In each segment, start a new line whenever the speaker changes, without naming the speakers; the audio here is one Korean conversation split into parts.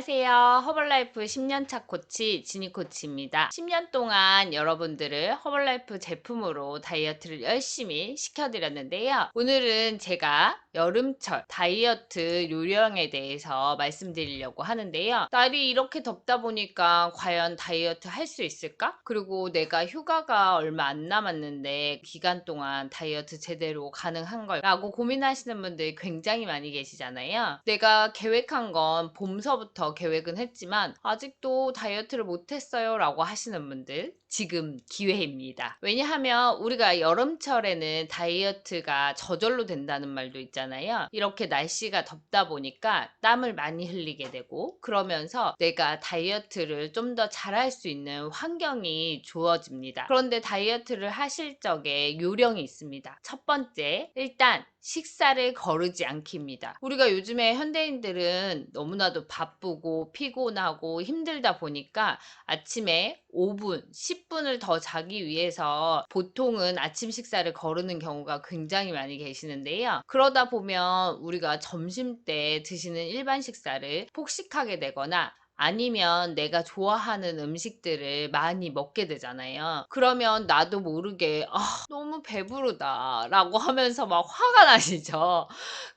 안녕하세요. 허벌라이프 10년차 코치 지니 코치입니다. 10년 동안 여러분들을 허벌라이프 제품으로 다이어트를 열심히 시켜드렸는데요. 오늘은 제가 여름철 다이어트 요령에 대해서 말씀드리려고 하는데요. 날이 이렇게 덥다 보니까 과연 다이어트 할 수 있을까? 그리고 내가 휴가가 얼마 안 남았는데 기간 동안 다이어트 제대로 가능한 걸? 라고 고민하시는 분들 굉장히 많이 계시잖아요. 내가 계획한 건 봄서부터 계획은 했지만 아직도 다이어트를 못했어요 라고 하시는 분들, 지금 기회입니다. 왜냐하면 우리가 여름철에는 다이어트가 저절로 된다는 말도 있잖아요. 이렇게 날씨가 덥다 보니까 땀을 많이 흘리게 되고, 그러면서 내가 다이어트를 좀 더 잘할 수 있는 환경이 주어집니다. 그런데 다이어트를 하실 적에 요령이 있습니다. 첫 번째, 일단 식사를 거르지 않기입니다. 우리가 요즘에 현대인들은 너무나도 바쁘고 피곤하고 힘들다 보니까 아침에 5분, 10분을 더 자기 위해서 보통은 아침 식사를 거르는 경우가 굉장히 많이 계시는데요. 그러다 보면 우리가 점심 때 드시는 일반 식사를 폭식하게 되거나 아니면 내가 좋아하는 음식들을 많이 먹게 되잖아요. 그러면 나도 모르게 너무 배부르다 라고 하면서 막 화가 나시죠.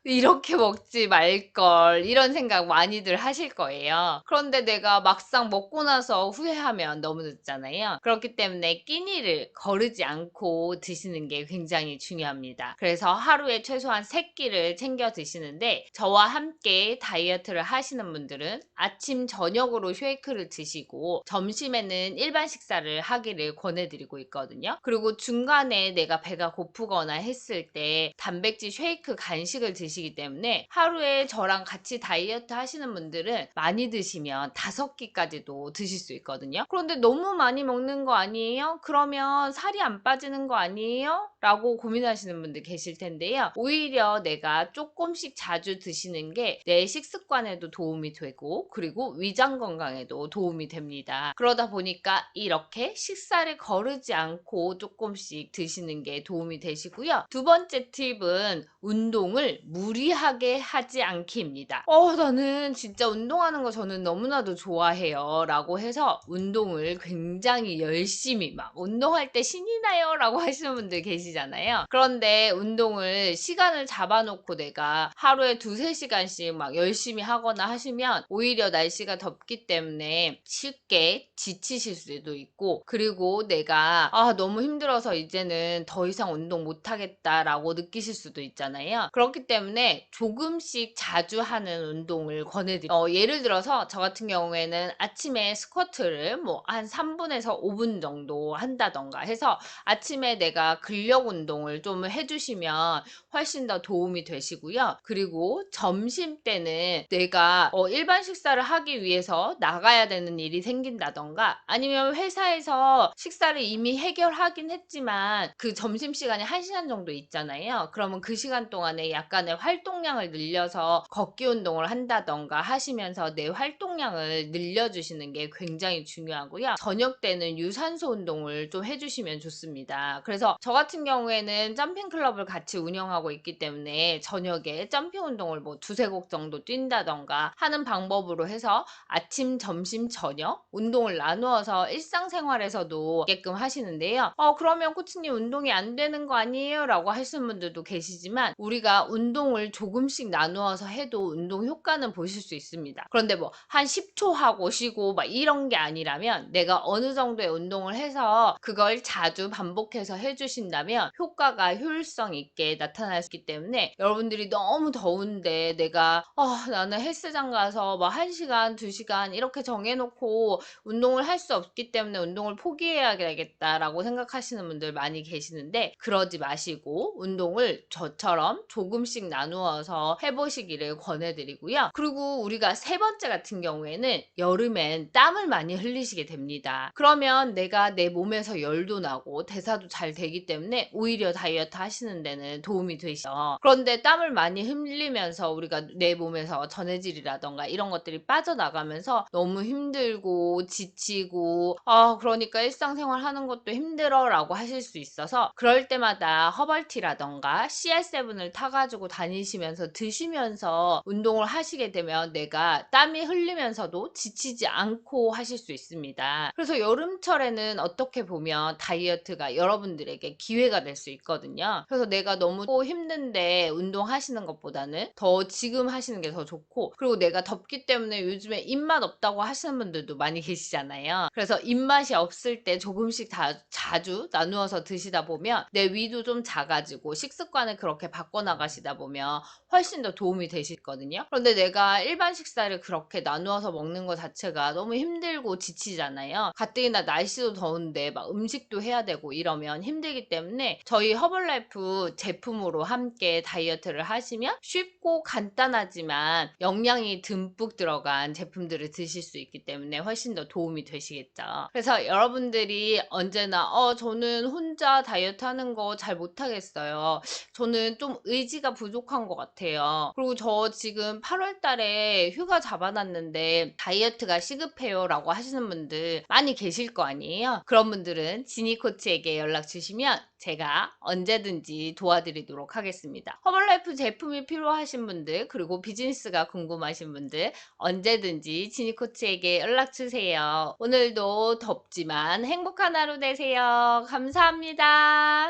이렇게 먹지 말걸 이런 생각 많이들 하실 거예요. 그런데 내가 막상 먹고 나서 후회하면 너무 늦잖아요. 그렇기 때문에 끼니를 거르지 않고 드시는 게 굉장히 중요합니다. 그래서 하루에 최소한 3끼를 챙겨 드시는데, 저와 함께 다이어트를 하시는 분들은 아침 저녁으로 쉐이크를 드시고 점심에는 일반 식사를 하기를 권해드리고 있거든요. 그리고 중간에 내가 배가 고프거나 했을 때 단백질 쉐이크 간식을 드시기 때문에 하루에 저랑 같이 다이어트 하시는 분들은 많이 드시면 5끼까지도 드실 수 있거든요. 그런데 너무 많이 먹는 거 아니에요? 그러면 살이 안 빠지는 거 아니에요? 라고 고민하시는 분들 계실 텐데요. 오히려 내가 조금씩 자주 드시는 게 내 식습관에도 도움이 되고, 그리고 위장 건강에도 도움이 됩니다. 그러다 보니까 이렇게 식사를 거르지 않고 조금씩 드시는 게 도움이 되시고요. 두 번째 팁은 운동을 무리하게 하지 않기입니다. 나는 진짜 운동하는 거 저는 너무나도 좋아해요 라고 해서 운동을 굉장히 열심히 막 운동할 때 신이 나요 라고 하시는 분들 계시잖아요. 그런데 운동을 시간을 잡아놓고 내가 하루에 2~3시간씩 막 열심히 하거나 하시면 오히려 날씨가 덥기 때문에 쉽게 지치실 수도 있고, 그리고 내가 너무 힘들어서 이제는 더 이상 운동 못하겠다라고 느끼실 수도 있잖아요. 그렇기 때문에 조금씩 자주 하는 운동을 권해드려요. 예를 들어서 저 같은 경우에는 아침에 스쿼트를 뭐 한 3분에서 5분 정도 한다던가 해서 아침에 내가 근력 운동을 좀 해주시면 훨씬 더 도움이 되시고요. 그리고 점심 때는 내가 일반 식사를 하기 위해서 나가야 되는 일이 생긴다던가, 아니면 회사에서 식사를 이미 해결하긴 했지만 그 점심시간이 1시간 정도 있잖아요. 그러면 그 시간 동안에 약간의 활동량을 늘려서 걷기 운동을 한다던가 하시면서 내 활동량을 늘려주시는 게 굉장히 중요하고요. 저녁 때는 유산소 운동을 좀 해주시면 좋습니다. 그래서 저 같은 경우에는 점핑 클럽을 같이 운영하고 있기 때문에 저녁에 점핑 운동을 뭐 2~3곡 정도 뛴다던가 하는 방법으로 해서 아침, 점심, 저녁 운동을 나누어서 일상생활에서도 게끔 하시는데요. 그러면 코치님 운동이 안 되는 거 아니에요? 라고 하시는 분들도 계시지만, 우리가 운동을 조금씩 나누어서 해도 운동 효과는 보실 수 있습니다. 그런데 뭐 한 10초 하고 쉬고 막 이런 게 아니라면, 내가 어느 정도의 운동을 해서 그걸 자주 반복해서 해주신다면 효과가 효율성 있게 나타날 수 있기 때문에, 여러분들이 너무 더운데 내가 나는 헬스장 가서 막 1시간, 2시간 이렇게 정해놓고 운동을 할 수 없기 때문에 운동을 포기해야 되겠다라고 생각하시는 분들 많이 계시는데, 그러지 마시고 운동을 저처럼 조금씩 나누어서 해보시기를 권해드리고요. 그리고 우리가 세 번째 같은 경우에는 여름엔 땀을 많이 흘리시게 됩니다. 그러면 내가 내 몸에서 열도 나고 대사도 잘 되기 때문에 오히려 다이어트 하시는 데는 도움이 되시죠. 그런데 땀을 많이 흘리면서 우리가 내 몸에서 전해질이라던가 이런 것들이 빠져나가면 나가면서 너무 힘들고 지치고 그러니까 일상생활 하는 것도 힘들어라고 하실 수 있어서 그럴 때마다 허벌티라던가 CR7을 타가지고 다니시면서 드시면서 운동을 하시게 되면 내가 땀이 흘리면서도 지치지 않고 하실 수 있습니다. 그래서 여름철에는 어떻게 보면 다이어트가 여러분들에게 기회가 될 수 있거든요. 그래서 내가 너무 또 힘든데 운동하시는 것보다는 더 지금 하시는 게 더 좋고, 그리고 내가 덥기 때문에 요즘에 입맛 없다고 하시는 분들도 많이 계시잖아요. 그래서 입맛이 없을 때 조금씩 자주 나누어서 드시다 보면 내 위도 좀 작아지고 식습관을 그렇게 바꿔나가시다 보면 훨씬 더 도움이 되시거든요. 그런데 내가 일반 식사를 그렇게 나누어서 먹는 것 자체가 너무 힘들고 지치잖아요. 가뜩이나 날씨도 더운데 막 음식도 해야 되고 이러면 힘들기 때문에 저희 허벌라이프 제품으로 함께 다이어트를 하시면 쉽고 간단하지만 영양이 듬뿍 들어간 제품들을 드실 수 있기 때문에 훨씬 더 도움이 되시겠죠. 그래서 여러분들이 언제나 저는 혼자 다이어트 하는 거 잘 못하겠어요. 저는 좀 의지가 부족한 것 같아요. 그리고 저 지금 8월 달에 휴가 잡아놨는데 다이어트가 시급해요 라고 하시는 분들 많이 계실 거 아니에요. 그런 분들은 지니 코치에게 연락 주시면 제가 언제든지 도와드리도록 하겠습니다. 허벌라이프 제품이 필요하신 분들, 그리고 비즈니스가 궁금하신 분들 언제든지 지니 코치에게 연락 주세요. 오늘도 덥지만 행복한 하루 되세요. 감사합니다.